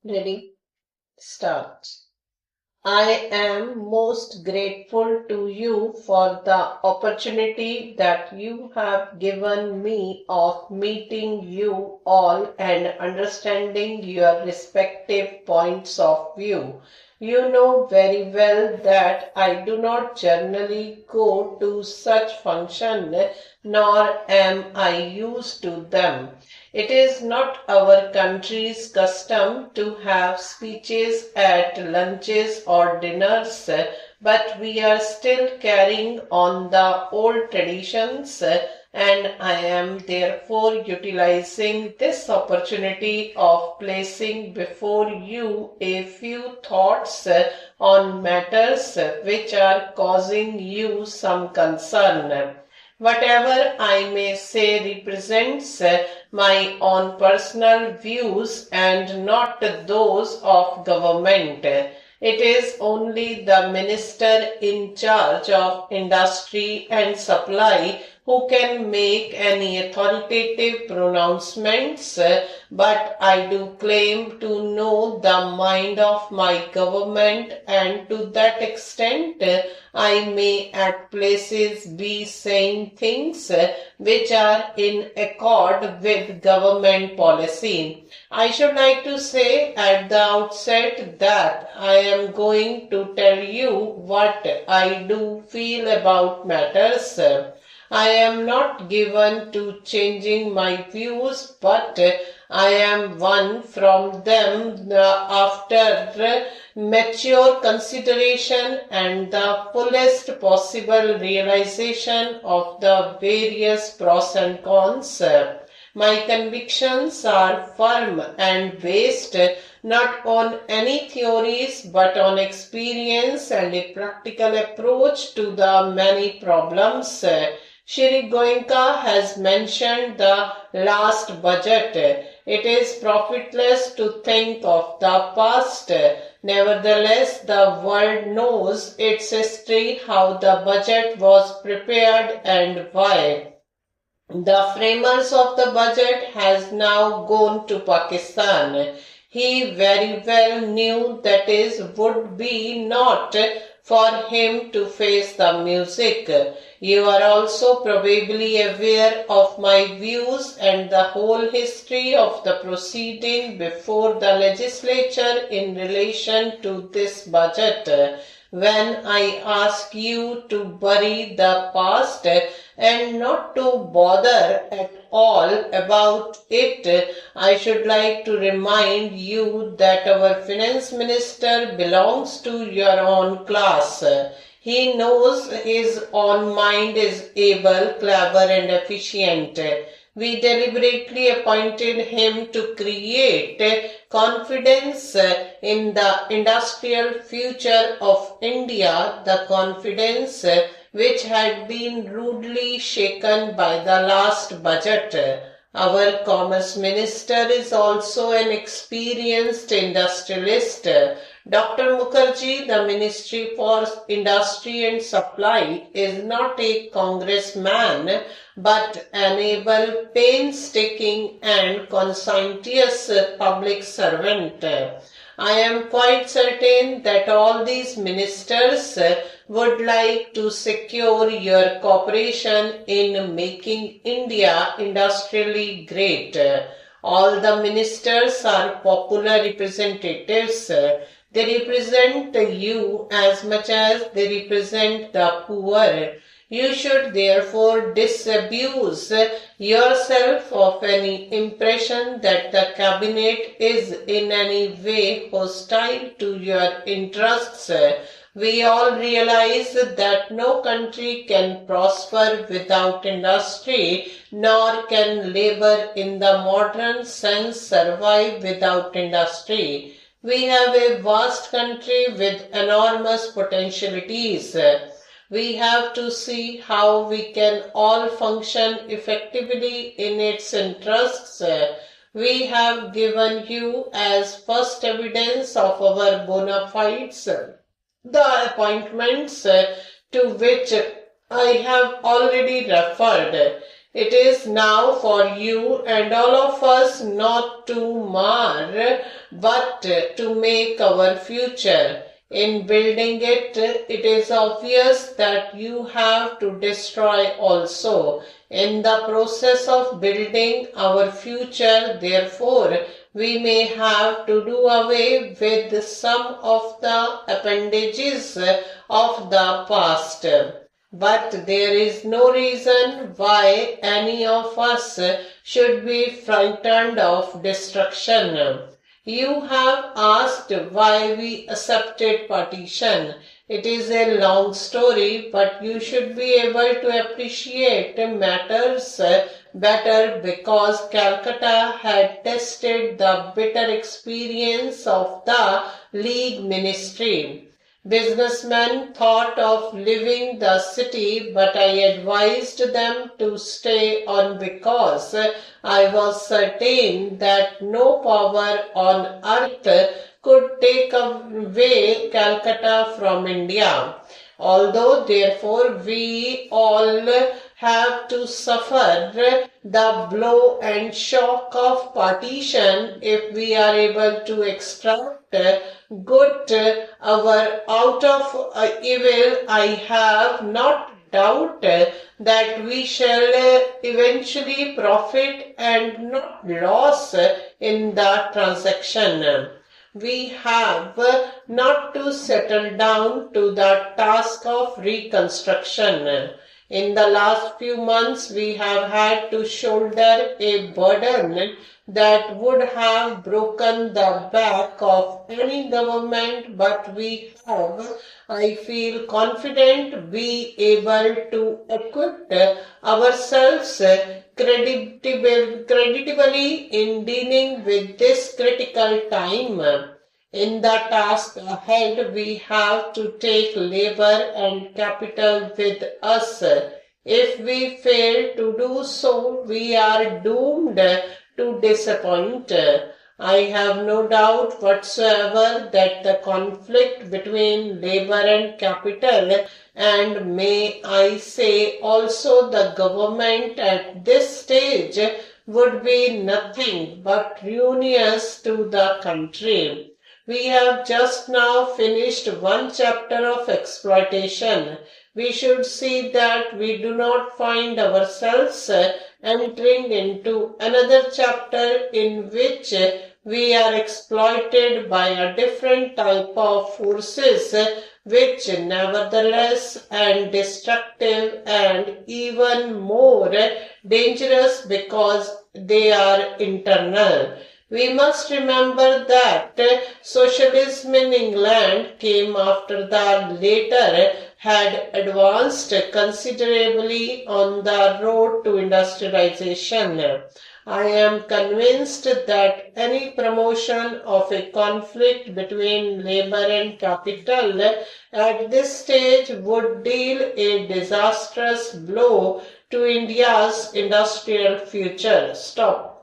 Ready? Start. I am most grateful to you for the opportunity that you have given me of meeting you all and understanding your respective points of view. You know very well that I do not generally go to such functions, nor am I used to them. It is not our country's custom to have speeches at lunches or dinners, but we are still carrying on the old traditions, and I am therefore utilizing this opportunity of placing before you a few thoughts on matters which are causing you some concern. Whatever I may say represents my own personal views and not those of government. It is only the minister in charge of industry and supply who can make any authoritative pronouncements, but I do claim to know the mind of my government, and to that extent I may at places be saying things which are in accord with government policy. I should like to say at the outset that I am going to tell you what I do feel about matters. I am not given to changing my views, but I am one from them after mature consideration and the fullest possible realization of the various pros and cons. My convictions are firm and based not on any theories but on experience and a practical approach to the many problems. Shri Goenka has mentioned the last budget. It is profitless to think of the past. Nevertheless, the world knows its history, how the budget was prepared and why. The framers of the budget has now gone to Pakistan. He very well knew that it would be not for him to face the music. You are also probably aware of my views and the whole history of the proceeding before the legislature in relation to this budget. When I ask you to bury the past and not to bother at all about it, I should like to remind you that our finance minister belongs to your own class. He knows his own mind is able, clever and efficient. We deliberately appointed him to create confidence in the industrial future of India, the confidence which had been rudely shaken by the last budget. Our Commerce Minister is also an experienced industrialist. Dr. Mukherjee, the Ministry for Industry and Supply, is not a congressman but an able, painstaking and conscientious public servant. I am quite certain that all these ministers would like to secure your cooperation in making India industrially great. All the ministers are popular representatives. They represent you as much as they represent the poor. You should therefore disabuse yourself of any impression that the cabinet is in any way hostile to your interests. We all realize that no country can prosper without industry, nor can labor in the modern sense survive without industry. We have a vast country with enormous potentialities. We have to see how we can all function effectively in its interests. We have given you as first evidence of our bona fides the appointments to which I have already referred. It is now for you and all of us not to mar, but to make our future. In building it, it is obvious that you have to destroy also. In the process of building our future, therefore, we may have to do away with some of the appendages of the past. But there is no reason why any of us should be frightened of destruction. You have asked why we accepted partition. It is a long story, but you should be able to appreciate matters better because Calcutta had tested the bitter experience of the League Ministry. Businessmen thought of leaving the city, but I advised them to stay on because I was certain that no power on earth could take away Calcutta from India. Although, therefore, we all have to suffer the blow and shock of partition if we are able to extract good out of evil. I have not doubt that we shall eventually profit and not loss in the transaction. We have not to settle down to the task of reconstruction. In the last few months, we have had to shoulder a burden that would have broken the back of any government, but we have, I feel confident, be able to equip ourselves creditably in dealing with this critical time. In the task ahead, we have to take labor and capital with us. If we fail to do so, we are doomed to disappoint. I have no doubt whatsoever that the conflict between labor and capital, and may I say also the government at this stage, would be nothing but ruinous to the country. We have just now finished one chapter of exploitation. We should see that we do not find ourselves entering into another chapter in which we are exploited by a different type of forces, which nevertheless and destructive and even more dangerous because they are internal. We must remember that socialism in England came after the latter had advanced considerably on the road to industrialization. I am convinced that any promotion of a conflict between labor and capital at this stage would deal a disastrous blow to India's industrial future. Stop.